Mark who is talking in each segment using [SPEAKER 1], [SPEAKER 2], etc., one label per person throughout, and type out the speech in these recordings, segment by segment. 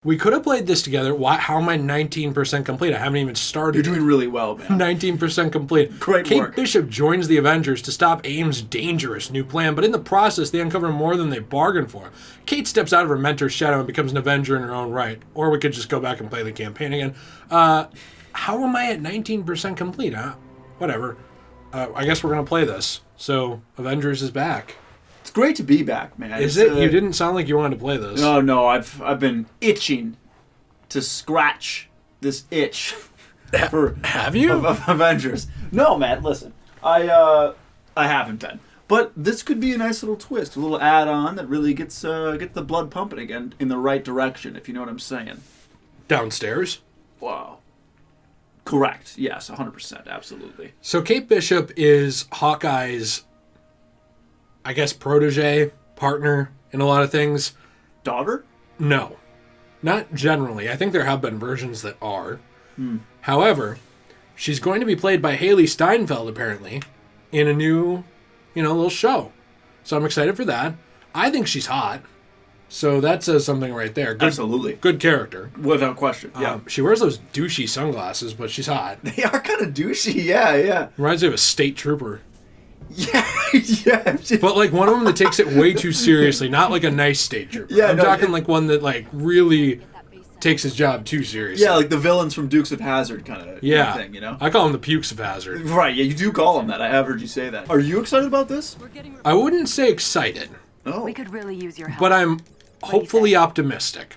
[SPEAKER 1] We could have played this together. Why? How am I 19% complete? I haven't even started.
[SPEAKER 2] You're doing really well, man.
[SPEAKER 1] 19% complete.
[SPEAKER 2] Great
[SPEAKER 1] Kate
[SPEAKER 2] work.
[SPEAKER 1] Bishop joins the Avengers to stop AIM's dangerous new plan, but in the process, they uncover more than they bargained for. Kate steps out of her mentor's shadow and becomes an Avenger in her own right. Or we could just go back and play the campaign again. How am I at 19% complete, huh? Whatever. I guess we're going to play this. So, Avengers is back.
[SPEAKER 2] It's great to be back, man.
[SPEAKER 1] Is it? You didn't sound like you wanted to play this.
[SPEAKER 2] No, I've been itching to scratch this itch for
[SPEAKER 1] Have you?
[SPEAKER 2] of Avengers. No, man, listen. I haven't been. But this could be a nice little twist, a little add-on that really gets the blood pumping again in the right direction, if you know what I'm saying.
[SPEAKER 1] Downstairs?
[SPEAKER 2] Wow. Correct. Yes, 100%. Absolutely.
[SPEAKER 1] So Kate Bishop is Hawkeye's, I guess, protege, partner in a lot of things.
[SPEAKER 2] Daughter?
[SPEAKER 1] No. Not generally. I think there have been versions that are. However, she's going to be played by Haley Steinfeld, apparently, in a new, little show. So I'm excited for that. I think she's hot. So that says something right there.
[SPEAKER 2] Absolutely.
[SPEAKER 1] Good character.
[SPEAKER 2] Without question. Yeah.
[SPEAKER 1] She wears those douchey sunglasses, but she's hot.
[SPEAKER 2] They are kind of douchey. Yeah.
[SPEAKER 1] Reminds me of a state trooper.
[SPEAKER 2] Yeah.
[SPEAKER 1] But like one of them that takes it way too seriously, not like a nice state trooper.
[SPEAKER 2] Yeah,
[SPEAKER 1] I'm talking like one that like really takes his job too seriously.
[SPEAKER 2] Yeah, like the villains from Dukes of Hazzard kind of thing, you know?
[SPEAKER 1] I call them the pukes of Hazard.
[SPEAKER 2] Right, yeah, you do call them that. I have heard you say that. Are you excited about this?
[SPEAKER 1] I wouldn't say excited,
[SPEAKER 2] Oh.
[SPEAKER 3] We could really use your help.
[SPEAKER 1] but I'm hopefully optimistic.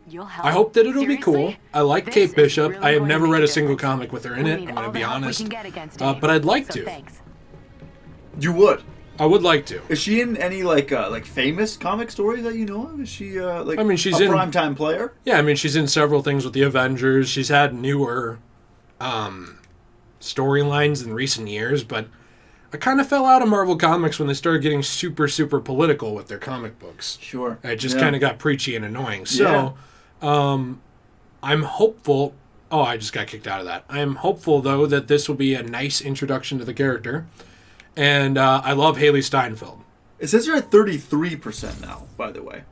[SPEAKER 3] You'll help.
[SPEAKER 1] I hope that it'll be cool.
[SPEAKER 3] Seriously?
[SPEAKER 1] I like
[SPEAKER 3] This
[SPEAKER 1] Kate
[SPEAKER 3] is
[SPEAKER 1] Bishop.
[SPEAKER 3] really
[SPEAKER 1] I have
[SPEAKER 3] going to
[SPEAKER 1] never
[SPEAKER 3] make
[SPEAKER 1] read
[SPEAKER 3] a
[SPEAKER 1] a single
[SPEAKER 3] difference.
[SPEAKER 1] comic with her in
[SPEAKER 3] We
[SPEAKER 1] it,
[SPEAKER 3] need
[SPEAKER 1] I'm
[SPEAKER 3] all
[SPEAKER 1] going to
[SPEAKER 3] the
[SPEAKER 1] be
[SPEAKER 3] help we
[SPEAKER 1] honest.
[SPEAKER 3] can get against
[SPEAKER 1] But I'd like
[SPEAKER 3] So
[SPEAKER 1] to.
[SPEAKER 3] thanks.
[SPEAKER 2] You would.
[SPEAKER 1] I would like to.
[SPEAKER 2] Is she in any like famous comic stories that you know of? Is she like
[SPEAKER 1] I mean, she's
[SPEAKER 2] a
[SPEAKER 1] in-
[SPEAKER 2] primetime player?
[SPEAKER 1] Yeah, I mean, she's in several things with the Avengers. She's had newer storylines in recent years, but I kind of fell out of Marvel Comics when they started getting super, super political with their comic books.
[SPEAKER 2] Sure.
[SPEAKER 1] It just
[SPEAKER 2] Yeah.
[SPEAKER 1] kind of got preachy and annoying. So, I'm hopeful. Oh, I just got kicked out of that. I'm hopeful, though, that this will be a nice introduction to the character. And I love Haley Steinfeld.
[SPEAKER 2] It says you're at 33% now, by the way.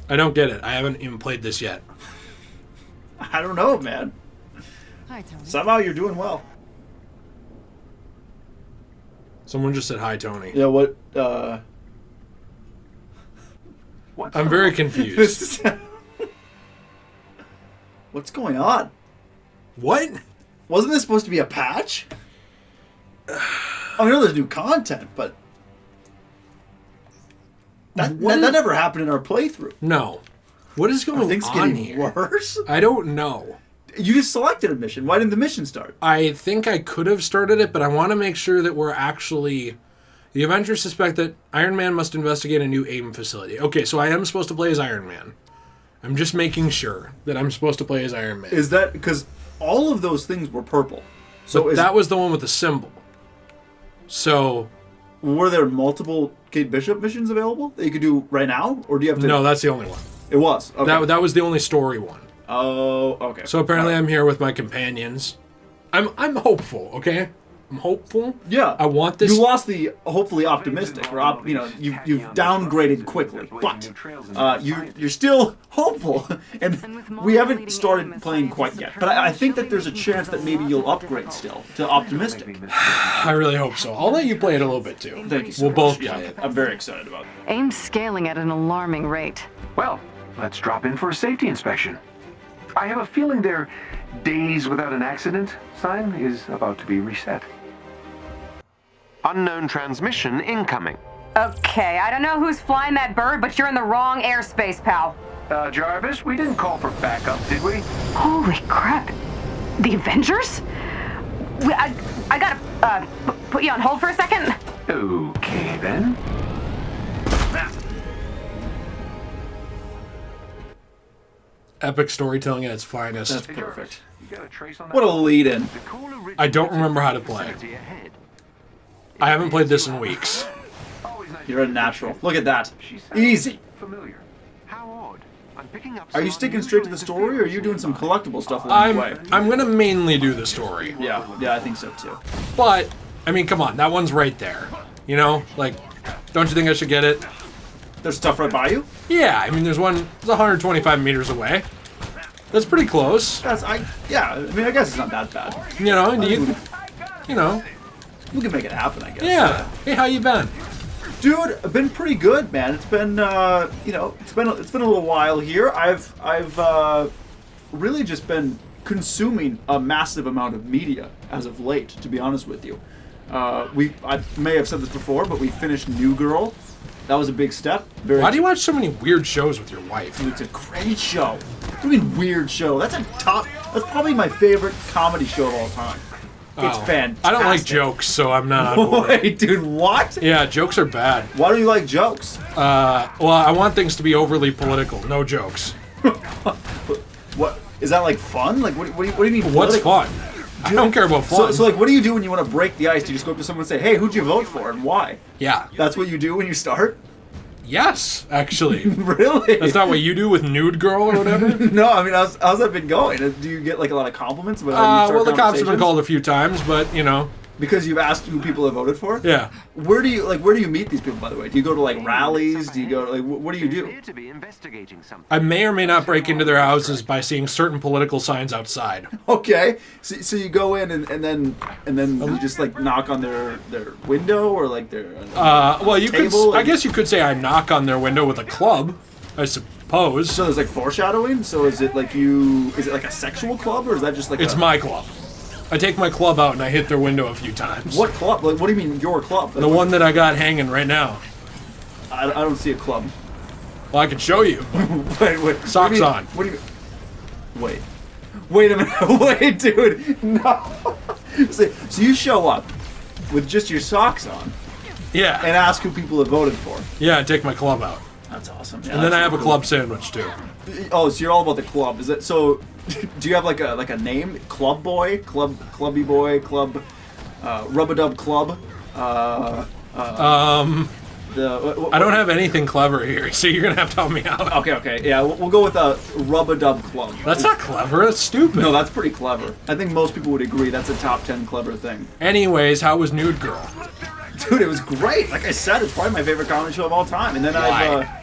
[SPEAKER 1] I don't get it. I haven't even played this yet.
[SPEAKER 2] I don't know, man.
[SPEAKER 3] Hi, Tony.
[SPEAKER 2] Somehow you're doing well.
[SPEAKER 1] Someone just said hi, Tony.
[SPEAKER 2] Yeah, what
[SPEAKER 1] I'm very confused.
[SPEAKER 2] What's going on?
[SPEAKER 1] What?
[SPEAKER 2] Wasn't this supposed to be a patch? I know there's new content, but that never happened in our playthrough.
[SPEAKER 1] No. What is going
[SPEAKER 2] Are things
[SPEAKER 1] on
[SPEAKER 2] getting
[SPEAKER 1] here?
[SPEAKER 2] worse?
[SPEAKER 1] I don't know.
[SPEAKER 2] You just selected a mission. Why didn't the mission start?
[SPEAKER 1] I think I could have started it, but I want to make sure that we're actually... The Avengers suspect that Iron Man must investigate a new AIM facility. Okay, so I am supposed to play as Iron Man. I'm just making sure that I'm supposed to play as Iron Man.
[SPEAKER 2] Is that because all of those things were purple? So
[SPEAKER 1] But that was the one with the symbol. So...
[SPEAKER 2] were there multiple Kate Bishop missions available that you could do right now, or do you have to?
[SPEAKER 1] No, that's the only one.
[SPEAKER 2] It was. Okay.
[SPEAKER 1] That was the only story one.
[SPEAKER 2] Oh, okay.
[SPEAKER 1] So apparently
[SPEAKER 2] All right.
[SPEAKER 1] I'm here with my companions. I'm hopeful, okay? I'm hopeful.
[SPEAKER 2] Yeah.
[SPEAKER 1] I want this...
[SPEAKER 2] You lost the hopefully optimistic, or you've downgraded quickly, but you're still hopeful, and we haven't started playing quite yet. But I think that there's a chance that maybe you'll upgrade still to optimistic.
[SPEAKER 1] I really hope so. I'll let you play it a little bit too.
[SPEAKER 2] Thank you. So
[SPEAKER 1] We'll
[SPEAKER 2] much.
[SPEAKER 1] both
[SPEAKER 2] Yeah,
[SPEAKER 1] play it.
[SPEAKER 2] I'm very excited about it.
[SPEAKER 3] AIM's scaling at an alarming rate.
[SPEAKER 4] Well, let's drop in for a safety inspection. I have a feeling their days without an accident sign is about to be reset. Unknown transmission incoming.
[SPEAKER 5] Okay, I don't know who's flying that bird, but you're in the wrong airspace, pal.
[SPEAKER 4] Jarvis, we didn't call for backup, did we?
[SPEAKER 5] Holy crap. The Avengers? I gotta put you on hold for a second.
[SPEAKER 4] Okay, then.
[SPEAKER 1] Epic storytelling at its finest.
[SPEAKER 2] That's perfect.
[SPEAKER 4] You got a trace on that?
[SPEAKER 2] What a lead-in.
[SPEAKER 1] I don't remember how to play. I haven't played this in weeks.
[SPEAKER 2] You're a natural. Look at that. Easy.
[SPEAKER 4] Familiar. How odd. I'm picking up
[SPEAKER 2] Are you
[SPEAKER 4] some
[SPEAKER 2] sticking
[SPEAKER 4] unusual
[SPEAKER 2] straight to the story, or are you doing some collectible stuff along the way?
[SPEAKER 1] I'm gonna mainly do the story.
[SPEAKER 2] Yeah, I think so too.
[SPEAKER 1] But, I mean, come on, that one's right there. You know? Like, don't you think I should get it?
[SPEAKER 2] There's stuff right by you?
[SPEAKER 1] Yeah, I mean, there's 125 meters away. That's pretty close.
[SPEAKER 2] Yeah, I mean, I guess it's not that bad.
[SPEAKER 1] You know, and you know.
[SPEAKER 2] We can make it happen, I guess.
[SPEAKER 1] Yeah. Hey, how you been?
[SPEAKER 2] Dude, I've been pretty good, man. It's been, it's been a little while here. I've really just been consuming a massive amount of media as of late, to be honest with you. I may have said this before, but we finished New Girl. That was a big step.
[SPEAKER 1] Why do you watch so many weird shows with your wife?
[SPEAKER 2] Dude, it's a great show. What do you mean weird show? That's probably my favorite comedy show of all time. It's fantastic.
[SPEAKER 1] I don't like jokes, so I'm not on board.
[SPEAKER 2] Wait, dude, what?
[SPEAKER 1] Yeah, jokes are bad.
[SPEAKER 2] Why don't you like jokes?
[SPEAKER 1] Well, I want things to be overly political. No jokes.
[SPEAKER 2] What? Is that like fun? Like, what do you mean
[SPEAKER 1] What's
[SPEAKER 2] political?
[SPEAKER 1] fun? I don't care about fun.
[SPEAKER 2] So like, what do you do when you want to break the ice? Do you just go up to someone and say, hey, who'd you vote for and why?
[SPEAKER 1] Yeah.
[SPEAKER 2] That's what you do when you start?
[SPEAKER 1] Yes, actually.
[SPEAKER 2] Really?
[SPEAKER 1] That's not what you do with Nude Girl or whatever?
[SPEAKER 2] No, I mean, how's that been going? Do you get like a lot of compliments? About
[SPEAKER 1] Well, the cops have been called a few times, but you know.
[SPEAKER 2] Because you've asked who people have voted for?
[SPEAKER 1] Yeah.
[SPEAKER 2] Where do you meet these people, by the way? Do you go to like rallies? Do you go to, like, what do you do?
[SPEAKER 1] I may or may not break into their houses by seeing certain political signs outside.
[SPEAKER 2] Okay, so you go in and then you just like knock on their window or like their
[SPEAKER 1] Well, you could.
[SPEAKER 2] table
[SPEAKER 1] I
[SPEAKER 2] and-
[SPEAKER 1] guess you could say I knock on their window with a club. I suppose.
[SPEAKER 2] So there's like foreshadowing. So is it like a sexual club or is that just like
[SPEAKER 1] It's my club. I take my club out and I hit their window a few times.
[SPEAKER 2] What club? Like, what do you mean your club?
[SPEAKER 1] The one that I got hanging right now.
[SPEAKER 2] I don't see a club.
[SPEAKER 1] Well, I can show you.
[SPEAKER 2] Wait.
[SPEAKER 1] Socks on.
[SPEAKER 2] What do you mean? Wait a minute. Wait, dude. No. So you show up with just your socks on
[SPEAKER 1] Yeah.
[SPEAKER 2] and ask who people have voted for.
[SPEAKER 1] Yeah, I take my club out.
[SPEAKER 2] That's awesome. Yeah,
[SPEAKER 1] And then I have a
[SPEAKER 2] cool.
[SPEAKER 1] club sandwich too.
[SPEAKER 2] Oh, so you're all about the club. Is it so? Do you have like a name? Club boy, clubby boy, club, rub-a-dub club.
[SPEAKER 1] I don't have anything clever here, so you're gonna have to help me out.
[SPEAKER 2] Okay, yeah, we'll go with a rub-a-dub club.
[SPEAKER 1] That's not clever. That's stupid.
[SPEAKER 2] No, that's pretty clever. I think most people would agree that's a top 10 clever thing.
[SPEAKER 1] Anyways, how was Nude Girl?
[SPEAKER 2] Dude, it was great. Like I said, it's probably my favorite comedy show of all time. And then why?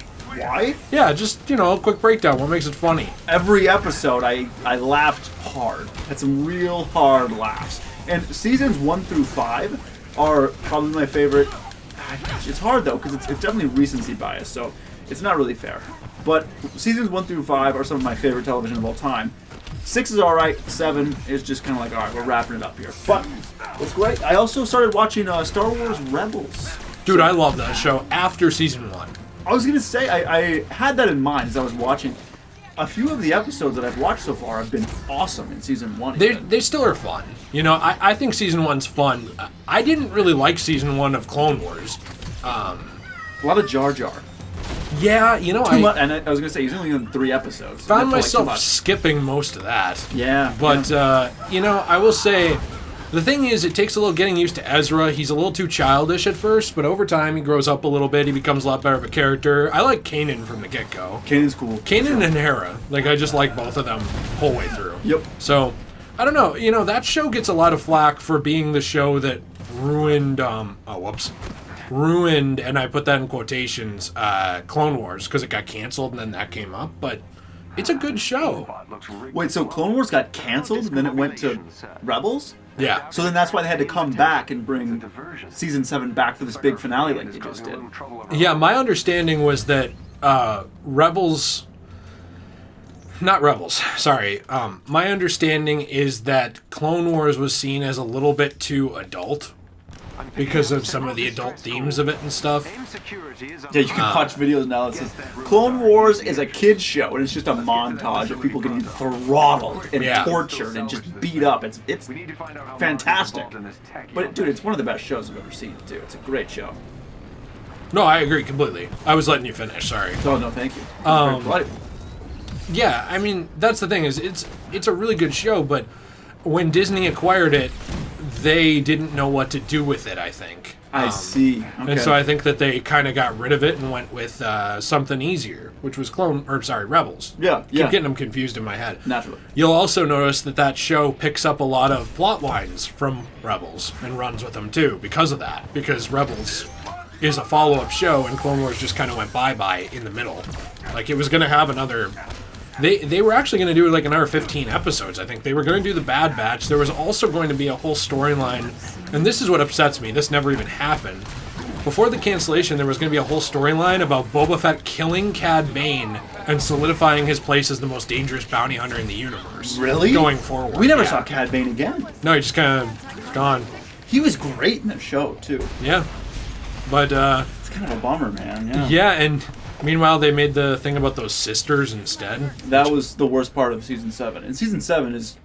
[SPEAKER 1] Yeah, just a quick breakdown. What makes it funny?
[SPEAKER 2] Every episode, I laughed hard. Had some real hard laughs. And seasons 1 through 5 are probably my favorite. It's hard though, because it's definitely recency bias, so it's not really fair. But seasons 1 through 5 are some of my favorite television of all time. 6 is alright, 7 is just kind of like, alright, we're wrapping it up here. But it's great. I also started watching Star Wars Rebels.
[SPEAKER 1] Dude, I love that show after season 1.
[SPEAKER 2] I was going to say, I had that in mind as I was watching. A few of the episodes that I've watched so far have been awesome in season 1.
[SPEAKER 1] They still are fun. I think season 1's fun. I didn't really like season 1 of Clone Wars.
[SPEAKER 2] A lot of Jar Jar.
[SPEAKER 1] Yeah,
[SPEAKER 2] Too much, and I was going to say, he's only in 3 episodes.
[SPEAKER 1] Found
[SPEAKER 2] That's like
[SPEAKER 1] myself skipping most of that.
[SPEAKER 2] Yeah.
[SPEAKER 1] But, I will say, the thing is, it takes a little getting used to Ezra. He's a little too childish at first, but over time he grows up a little bit. He becomes a lot better of a character. I like Kanan from the get-go.
[SPEAKER 2] Kanan's cool.
[SPEAKER 1] Kanan and Hera. I just like both of them whole way through.
[SPEAKER 2] Yep.
[SPEAKER 1] So, I don't know. That show gets a lot of flack for being the show that ruined, ruined, and I put that in quotations, Clone Wars, because it got canceled and then that came up, but it's a good show.
[SPEAKER 2] Wait, so Clone Wars got canceled and then it went to Rebels?
[SPEAKER 1] Yeah.
[SPEAKER 2] So then that's why they had to come back and bring season 7 back for this big finale like they just did.
[SPEAKER 1] Yeah, my understanding was that Rebels... Not Rebels, sorry. My understanding is that Clone Wars was seen as a little bit too adult because of some of the adult themes of it and stuff.
[SPEAKER 2] Yeah, you can watch videos now that says Clone Wars is a kid's show and it's just a montage of people getting throttled and tortured and just beat up. It's fantastic. But dude, it's one of the best shows I've ever seen too. It's a great show.
[SPEAKER 1] No, I agree completely. I was letting you finish, sorry.
[SPEAKER 2] Oh no, thank you.
[SPEAKER 1] Yeah, I mean, that's the thing is it's a really good show, but when Disney acquired it, they didn't know what to do with it, I think.
[SPEAKER 2] I see. Okay.
[SPEAKER 1] And so I think that they kind of got rid of it and went with something easier, which was Rebels.
[SPEAKER 2] Yeah.
[SPEAKER 1] Keep getting them confused in my head.
[SPEAKER 2] Naturally.
[SPEAKER 1] You'll also notice that show picks up a lot of plot lines from Rebels and runs with them too because of that. Because Rebels is a follow-up show, and Clone Wars just kind of went bye-bye in the middle. Like, it was going to have another... They were actually going to do like another 15 episodes, I think. They were going to do the Bad Batch. There was also going to be a whole storyline, and this is what upsets me. This never even happened. Before the cancellation, there was going to be a whole storyline about Boba Fett killing Cad Bane and solidifying his place as the most dangerous bounty hunter in the universe.
[SPEAKER 2] Really?
[SPEAKER 1] Going forward.
[SPEAKER 2] We never
[SPEAKER 1] yeah.
[SPEAKER 2] saw Cad Bane again.
[SPEAKER 1] No, he just kind of gone.
[SPEAKER 2] He was great in the show, too.
[SPEAKER 1] Yeah. But,
[SPEAKER 2] It's kind of a bummer, man. Yeah.
[SPEAKER 1] yeah, and meanwhile, they made the thing about those sisters instead.
[SPEAKER 2] That was the worst part of Season 7. And Season 7 is,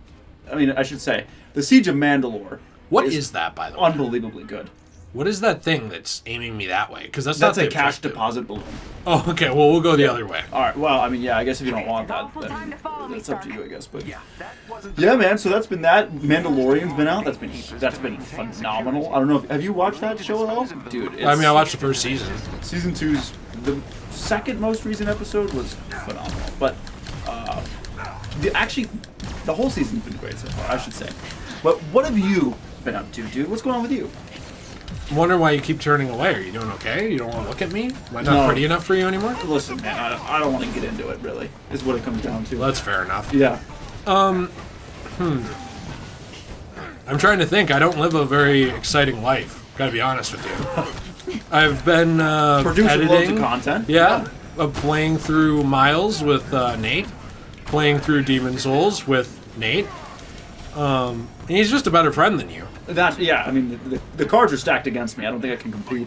[SPEAKER 2] I mean, I should say, the Siege of Mandalore.
[SPEAKER 1] What is that, by the way?
[SPEAKER 2] Unbelievably good.
[SPEAKER 1] What is that thing that's aiming me that way? Because that's
[SPEAKER 2] That's
[SPEAKER 1] not the
[SPEAKER 2] a cash
[SPEAKER 1] objective.
[SPEAKER 2] deposit balloon.
[SPEAKER 1] Oh, okay. Well, we'll go the other way.
[SPEAKER 2] All right. Well, I mean, yeah. I guess if you don't want that, then that's up to you, I guess. But yeah, man. So that's been that. Mandalorian's been out. That's been phenomenal. I don't know. Have you watched that show at all, dude?
[SPEAKER 1] I mean, I watched the first season.
[SPEAKER 2] Season 2's the second most recent episode was phenomenal. But the whole season's been great so far, I should say. But what have you been up to, dude? What's going on with you?
[SPEAKER 1] I'm wondering why you keep turning away. Are you doing okay? You don't want to look at me? Am I not
[SPEAKER 2] No.
[SPEAKER 1] pretty enough for you anymore?
[SPEAKER 2] Listen, man. I don't want to get into it. Really, is what it comes down to.
[SPEAKER 1] Well, that's fair enough.
[SPEAKER 2] Yeah.
[SPEAKER 1] I'm trying to think. I don't live a very exciting life. Gotta be honest with you. I've been
[SPEAKER 2] Producing
[SPEAKER 1] editing.
[SPEAKER 2] loads of content.
[SPEAKER 1] Yeah. Playing through Miles with Nate. Playing through Demon Souls with Nate. And he's just a better friend than you.
[SPEAKER 2] Yeah, I mean, the cards are stacked against me. I don't think I can compete.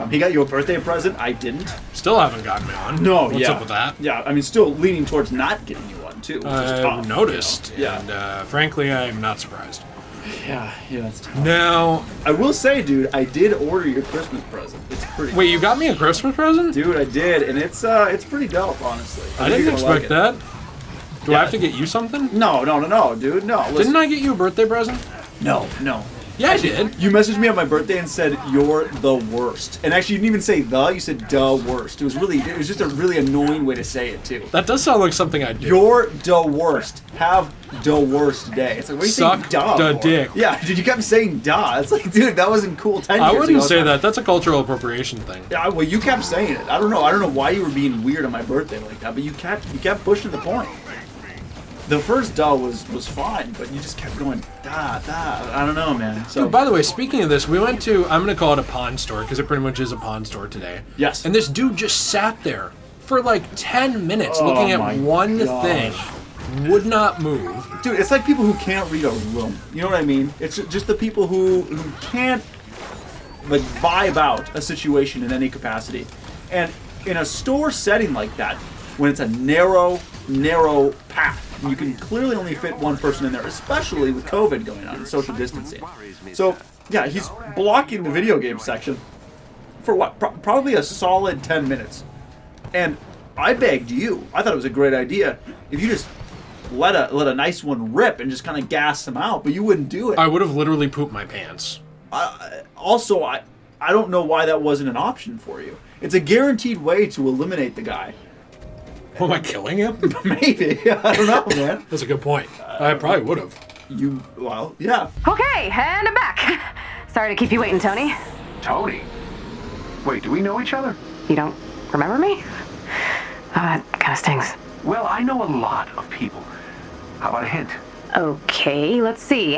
[SPEAKER 2] He got you a birthday present. I didn't.
[SPEAKER 1] Still haven't gotten me on.
[SPEAKER 2] No,
[SPEAKER 1] What's up with that?
[SPEAKER 2] Yeah, I mean, still leaning towards not getting you one, too, which is tough.
[SPEAKER 1] I've noticed.
[SPEAKER 2] You know? Yeah.
[SPEAKER 1] And frankly, I'm not surprised.
[SPEAKER 2] Yeah, it's tough.
[SPEAKER 1] Now,
[SPEAKER 2] I will say, dude, I did order your Christmas present. It's pretty
[SPEAKER 1] wait, you got me a Christmas present?
[SPEAKER 2] Dude, I did, and it's pretty dope, honestly.
[SPEAKER 1] I didn't expect that. Do I have to get you something?
[SPEAKER 2] No, dude, no. Listen.
[SPEAKER 1] Didn't I get you a birthday present?
[SPEAKER 2] No.
[SPEAKER 1] Yeah, I did.
[SPEAKER 2] You messaged me on my birthday and said, "You're the worst." And actually, you didn't even say "the," you said "the worst." It was just a really annoying way to say it, too.
[SPEAKER 1] That does sound like something I do.
[SPEAKER 2] You're the worst. Have the worst day. It's like, what are you
[SPEAKER 1] Suck
[SPEAKER 2] saying, duh?
[SPEAKER 1] the
[SPEAKER 2] for?
[SPEAKER 1] dick.
[SPEAKER 2] Yeah, dude, you kept saying "duh." It's like, dude, that wasn't cool 10 years
[SPEAKER 1] I
[SPEAKER 2] ago.
[SPEAKER 1] wouldn't
[SPEAKER 2] It's
[SPEAKER 1] say
[SPEAKER 2] not-
[SPEAKER 1] that. That's a cultural appropriation thing.
[SPEAKER 2] Yeah, well, you kept saying it. I don't know why you were being weird on my birthday like that, but you kept pushing the point. The first "duh" was fine, but you just kept going "duh." I don't know, man. So,
[SPEAKER 1] Dude, by the way, speaking of this, we went to, I'm going to call it a pawn store, because it pretty much is a pawn store today.
[SPEAKER 2] Yes.
[SPEAKER 1] And this dude just sat there for like 10 minutes
[SPEAKER 2] Oh
[SPEAKER 1] looking
[SPEAKER 2] my
[SPEAKER 1] at one
[SPEAKER 2] gosh.
[SPEAKER 1] thing, would not move.
[SPEAKER 2] dude, it's like people who can't read a room. You know what I mean? It's just the people who can't like vibe out a situation in any capacity. And in a store setting like that, when it's a narrow path, and you can clearly only fit one person in there, especially with COVID going on and social distancing. So, yeah, he's blocking the video game section for what? Probably a solid 10 minutes. And I begged you, I thought it was a great idea, if you just let a nice one rip and just kind of gas him out, but you wouldn't do it.
[SPEAKER 1] I would have literally pooped my pants.
[SPEAKER 2] I don't know why that wasn't an option for you. It's a guaranteed way to eliminate the guy.
[SPEAKER 1] Am I killing him?
[SPEAKER 2] Maybe. I don't know, man.
[SPEAKER 1] That's a good point. I probably would have.
[SPEAKER 2] Yeah.
[SPEAKER 5] Okay, and I'm back. Sorry to keep you waiting, Tony.
[SPEAKER 4] Tony? Wait, do we know each other?
[SPEAKER 5] You don't remember me? That kind of stings.
[SPEAKER 4] Well, I know a lot of people. How about a hint?
[SPEAKER 5] Okay, let's see.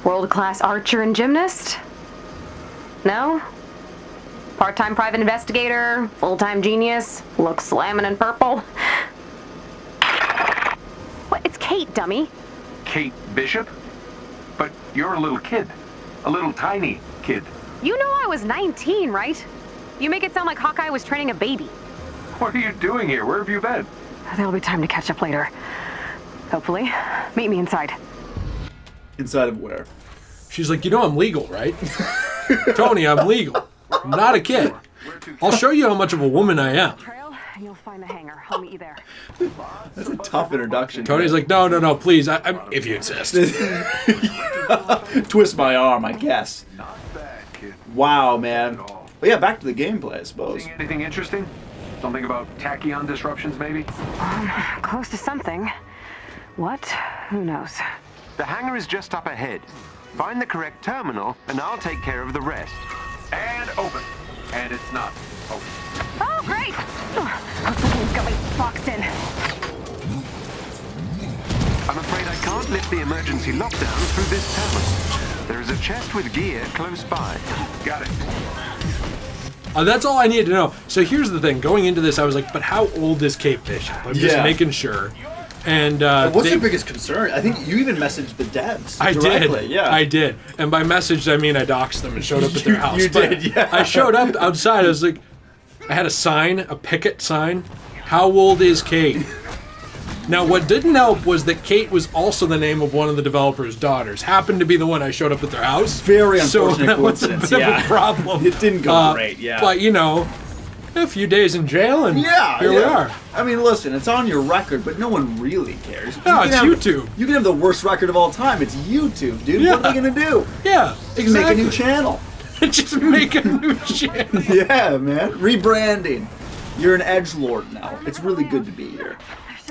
[SPEAKER 5] World-class archer and gymnast? No? Part-time private investigator? Full-time genius? Looks slamming in purple? What? It's Kate, dummy.
[SPEAKER 4] Kate Bishop? But you're a little kid. A little tiny kid.
[SPEAKER 5] You know I was 19, right? You make it sound like Hawkeye was training a baby.
[SPEAKER 4] What are you doing here? Where have you been?
[SPEAKER 5] There'll be time to catch up later. Hopefully. Meet me inside.
[SPEAKER 2] Inside of where?
[SPEAKER 1] She's like, I'm legal, right? Tony, I'm legal. I'm not a kid. I'll show you how much of a woman I am.
[SPEAKER 5] Trail, and you'll find the hangar. I'll meet you there.
[SPEAKER 2] That's a tough introduction.
[SPEAKER 1] Tony's like, no, please, I'm if you insist.
[SPEAKER 2] Twist my arm, I guess.
[SPEAKER 4] Not bad, kid.
[SPEAKER 2] Wow, man. But yeah, back to the gameplay, I suppose.
[SPEAKER 4] Seeing anything interesting? Something about tachyon disruptions, maybe?
[SPEAKER 5] Close to something. What? Who knows?
[SPEAKER 6] The hangar is just up ahead. Find the correct terminal, and I'll take care of the rest.
[SPEAKER 4] And open.
[SPEAKER 6] And it's not. Oh,
[SPEAKER 5] Oh, great! Looks like he's got me boxed in.
[SPEAKER 6] I'm afraid I can't lift the emergency lockdown through this terminal. There is a chest with gear close by. Got it.
[SPEAKER 1] That's all I needed to know. So here's the thing. Going into this, I was like, but how old is Kate Bishop? I'm just
[SPEAKER 2] Yeah.
[SPEAKER 1] making sure. And
[SPEAKER 2] What's your biggest concern? I think you even messaged the devs
[SPEAKER 1] I
[SPEAKER 2] directly.
[SPEAKER 1] did.
[SPEAKER 2] Yeah.
[SPEAKER 1] I did. And by messaged, I mean I doxed them and showed up at their house.
[SPEAKER 2] You
[SPEAKER 1] But
[SPEAKER 2] did, yeah.
[SPEAKER 1] I showed up outside. I was like, I had a sign, a picket sign. How old is Kate? Now, what didn't help was that Kate was also the name of one of the developers' daughters. Happened to be the one I showed up at their house.
[SPEAKER 2] Very
[SPEAKER 1] So
[SPEAKER 2] unfortunate
[SPEAKER 1] that was a
[SPEAKER 2] coincidence.
[SPEAKER 1] bit of
[SPEAKER 2] Yeah.
[SPEAKER 1] a problem.
[SPEAKER 2] It didn't go great. Yeah.
[SPEAKER 1] But, you know, a few days in jail and here we are.
[SPEAKER 2] I mean, listen, it's on your record, but no one really cares.
[SPEAKER 1] No,
[SPEAKER 2] You
[SPEAKER 1] it's
[SPEAKER 2] can have-
[SPEAKER 1] YouTube.
[SPEAKER 2] You can have the worst record of all time. It's YouTube, dude.
[SPEAKER 1] Yeah.
[SPEAKER 2] What are they gonna do?
[SPEAKER 1] Yeah, exactly.
[SPEAKER 2] Make a new channel.
[SPEAKER 1] Just make a new channel.
[SPEAKER 2] Yeah, man. Rebranding. You're an edgelord now. It's really good to be here.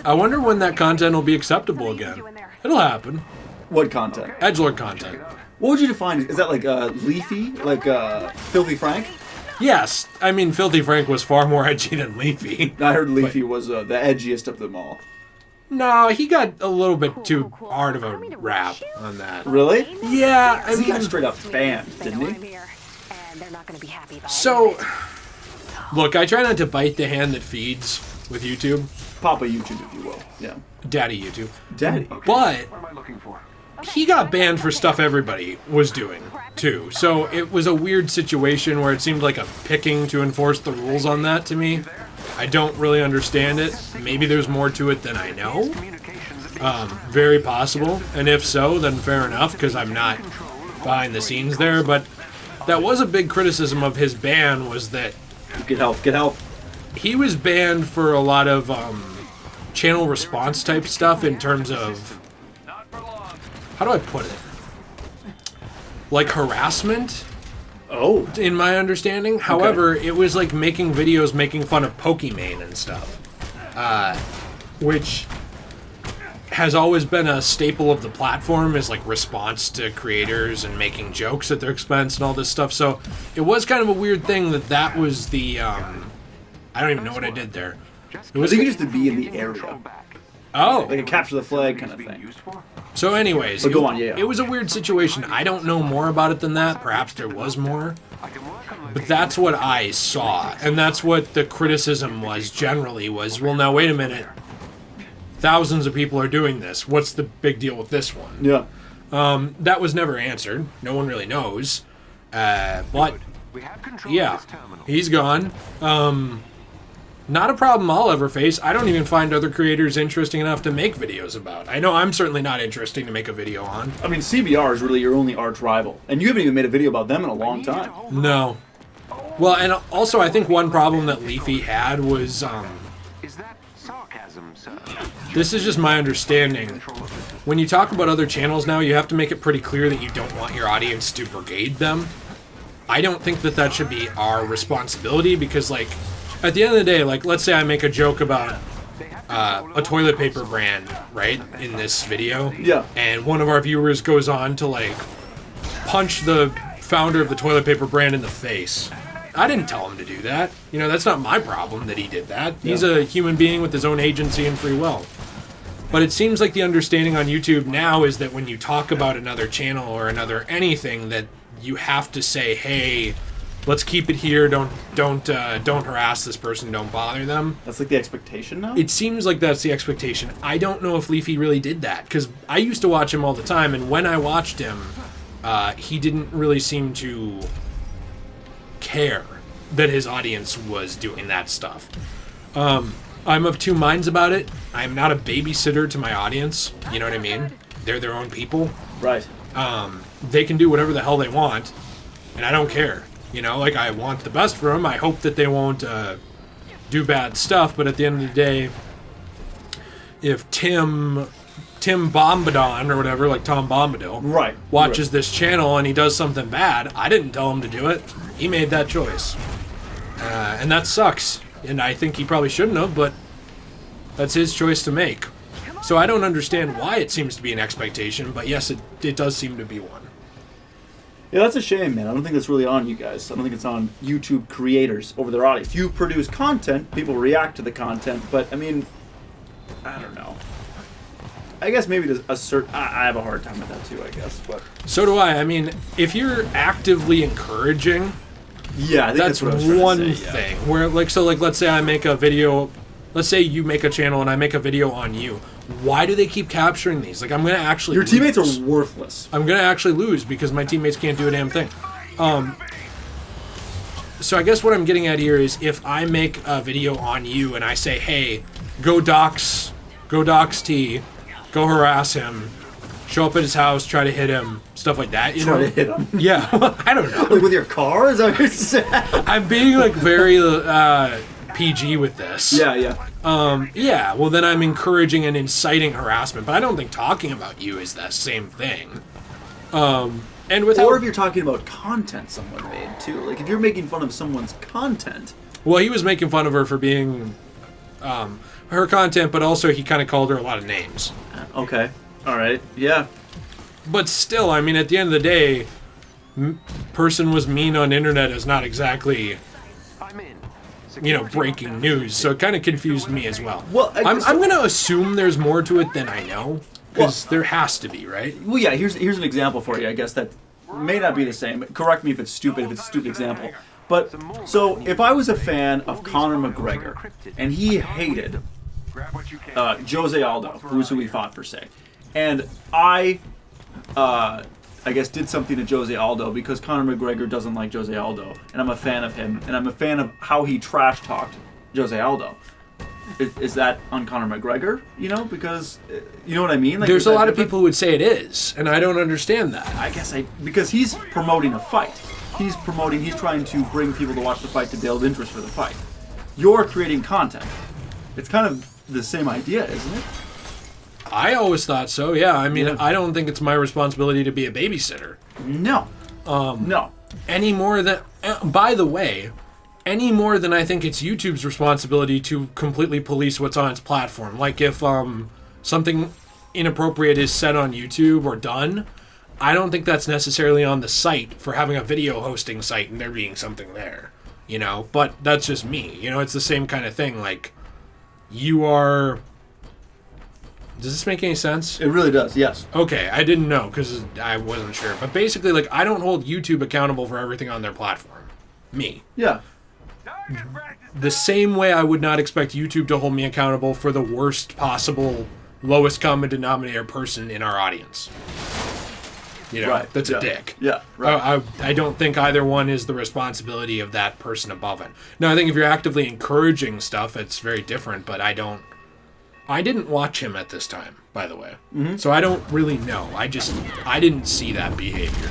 [SPEAKER 1] I wonder when that content will be acceptable again. It'll happen.
[SPEAKER 2] What content?
[SPEAKER 1] Edgelord content.
[SPEAKER 2] What would you define? Is that like Leafy? Like Filthy Frank?
[SPEAKER 1] Yes, I mean Filthy Frank was far more edgy than Leafy.
[SPEAKER 2] I heard Leafy was the edgiest of them all.
[SPEAKER 1] No, he got a little bit too hard of a rap on that.
[SPEAKER 2] Really?
[SPEAKER 1] Yeah, I
[SPEAKER 2] He got
[SPEAKER 1] mean,
[SPEAKER 2] straight up banned, didn't he?
[SPEAKER 5] And they're not going to be happy about
[SPEAKER 1] so look, I try not to bite the hand that feeds with YouTube,
[SPEAKER 2] Papa YouTube, if you will. Yeah.
[SPEAKER 1] Daddy YouTube,
[SPEAKER 2] Daddy.
[SPEAKER 1] but
[SPEAKER 6] What am I looking for?
[SPEAKER 1] he got banned for stuff everybody was doing too. So it was a weird situation where it seemed like a picking to enforce the rules on that to me. I don't really understand it. Maybe there's more to it than I know. Very possible. And if so, then fair enough, because I'm not behind the scenes there. But that was a big criticism of his ban, was that
[SPEAKER 2] Get help. Get help.
[SPEAKER 1] he was banned for a lot of channel response type stuff in terms of, how do I put it? Like harassment,
[SPEAKER 2] Oh.
[SPEAKER 1] in my understanding. However, it was like making videos making fun of Pokimane and stuff, which has always been a staple of the platform, is like response to creators and making jokes at their expense and all this stuff. So it was kind of a weird thing that was the I don't even know what I did there. It
[SPEAKER 2] I
[SPEAKER 1] was
[SPEAKER 2] think it used to be in the area.
[SPEAKER 1] oh,
[SPEAKER 2] Like a capture the flag kind of thing.
[SPEAKER 1] so anyways,
[SPEAKER 2] But go on, yeah.
[SPEAKER 1] it was a weird situation. I don't know more about it than that. Perhaps there was more. But that's what I saw, and that's what the criticism was generally, was, well, now wait a minute. Thousands of people are doing this. What's the big deal with this one?
[SPEAKER 2] Yeah.
[SPEAKER 1] That was never answered. No one really knows. But,
[SPEAKER 6] We have control
[SPEAKER 1] yeah,
[SPEAKER 6] of this terminal.
[SPEAKER 1] he's gone. Not a problem I'll ever face. I don't even find other creators interesting enough to make videos about. I know I'm certainly not interesting to make a video on.
[SPEAKER 2] I mean, CBR is really your only arch rival. And you haven't even made a video about them in a long time.
[SPEAKER 1] No. Well, and also I think one problem that Leafy had was,
[SPEAKER 6] Is that sarcasm, sir?
[SPEAKER 1] this is just my understanding. When you talk about other channels now, you have to make it pretty clear that you don't want your audience to brigade them. I don't think that that should be our responsibility, because, like, at the end of the day, like, let's say I make a joke about a toilet paper brand, right, in this video.
[SPEAKER 2] Yeah.
[SPEAKER 1] And one of our viewers goes on to, like, punch the founder of the toilet paper brand in the face. I didn't tell him to do that. You know, that's not my problem that he did that. He's a human being with his own agency and free will. But it seems like the understanding on YouTube now is that when you talk about another channel or another anything, that you have to say, hey, let's keep it here. Don't harass this person. Don't bother them.
[SPEAKER 2] That's like the expectation now?
[SPEAKER 1] It seems like that's the expectation. I don't know if Leafy really did that, because I used to watch him all the time, and when I watched him, he didn't really seem to care that his audience was doing that stuff. I'm of two minds about it. I'm not a babysitter to my audience. You know what I mean? They're their own people.
[SPEAKER 2] Right.
[SPEAKER 1] They can do whatever the hell they want, and I don't care. You know, like, I want the best for them. I hope that they won't do bad stuff, but at the end of the day, if Tim Bombadon or whatever, like Tom Bombadil,
[SPEAKER 2] Right.
[SPEAKER 1] watches this channel and he does something bad, I didn't tell him to do it. He made that choice. And that sucks. And I think he probably shouldn't have, but that's his choice to make. So I don't understand why it seems to be an expectation, but yes, it does seem to be one.
[SPEAKER 2] Yeah, that's a shame, man. I don't think that's really on you guys. I don't think it's on YouTube creators over their audience. You produce content, people react to the content, but I mean, I don't know. I guess maybe there's a certain. I have a hard time with that too, I guess. But
[SPEAKER 1] So do I. I mean, if you're actively encouraging,
[SPEAKER 2] yeah, I think
[SPEAKER 1] that's
[SPEAKER 2] what I was trying
[SPEAKER 1] one
[SPEAKER 2] to say, yeah.
[SPEAKER 1] thing. Where let's say I make a video. Let's say you make a channel and I make a video on you. Why do they keep capturing these? Like, I'm gonna actually.
[SPEAKER 2] Your teammates
[SPEAKER 1] lose.
[SPEAKER 2] are worthless.
[SPEAKER 1] I'm gonna actually lose because my teammates can't do a damn thing. So I guess what I'm getting at here is if I make a video on you and I say, hey, go dox T, go harass him, show up at his house, try to hit him, stuff like that. You
[SPEAKER 2] Try
[SPEAKER 1] know?
[SPEAKER 2] to hit them.
[SPEAKER 1] Yeah, I don't know.
[SPEAKER 2] Like with your car? Is that what you're saying?
[SPEAKER 1] I'm being like very PG with this.
[SPEAKER 2] Yeah, yeah.
[SPEAKER 1] Yeah, well then I'm encouraging and inciting harassment, but I don't think talking about you is that same thing. And without,
[SPEAKER 2] Or if you're talking about content someone made too. Like if you're making fun of someone's content.
[SPEAKER 1] well, he was making fun of her for being her content, but also he kind of called her a lot of names.
[SPEAKER 2] Okay. All right. Yeah.
[SPEAKER 1] But still, I mean, at the end of the day, person was mean on internet is not exactly,
[SPEAKER 6] I'm in.
[SPEAKER 1] breaking news. So it kind of confused me as well.
[SPEAKER 2] Well,
[SPEAKER 1] I'm going to assume there's more to it than I know, because there has to be, right?
[SPEAKER 2] Well, yeah. Here's an example for you. I guess that may not be the same. Correct me if it's stupid. If it's a stupid example. But so if I was a fan of Conor McGregor and he hated Jose Aldo, who's who he fought for, say, and I guess did something to Jose Aldo because Conor McGregor doesn't like Jose Aldo, and I'm a fan of him, and I'm a fan of how he trash talked Jose Aldo. Is that on Conor McGregor? Because you know what I mean. Like,
[SPEAKER 1] There's a lot of people who would say it is, and I don't understand that.
[SPEAKER 2] I guess because he's promoting a fight. He's trying to bring people to watch the fight to build interest for the fight. You're creating content. It's kind of the same idea, isn't it?
[SPEAKER 1] I always thought so, yeah. I mean,
[SPEAKER 2] Yeah.
[SPEAKER 1] I don't think it's my responsibility to be a babysitter.
[SPEAKER 2] No. No.
[SPEAKER 1] Any more than, by the way, any more than I think it's YouTube's responsibility to completely police what's on its platform. Like if something inappropriate is said on YouTube or done, I don't think that's necessarily on the site for having a video hosting site and there being something there, But that's just me, It's the same kind of thing. Like, you are... Does this make any sense?
[SPEAKER 2] It really does, yes.
[SPEAKER 1] Okay, I didn't know because I wasn't sure. But basically, like, I don't hold YouTube accountable for everything on their platform. Me.
[SPEAKER 2] Yeah.
[SPEAKER 1] The same way I would not expect YouTube to hold me accountable for the worst possible, lowest common denominator person in our audience.
[SPEAKER 2] Right.
[SPEAKER 1] That's
[SPEAKER 2] Yeah.
[SPEAKER 1] a dick.
[SPEAKER 2] Yeah, right.
[SPEAKER 1] I don't think either one is the responsibility of that person above it. Now, I think if you're actively encouraging stuff, it's very different, but I didn't watch him at this time, by the way. Mm-hmm. So I don't really know. I didn't see that behavior.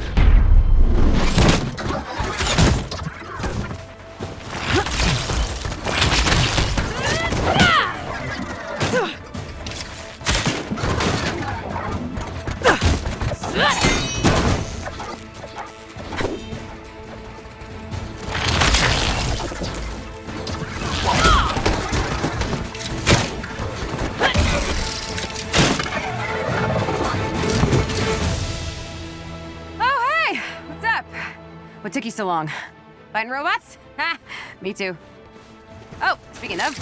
[SPEAKER 5] What took you so long? Fighting robots? Ha! Me too. Oh, speaking of,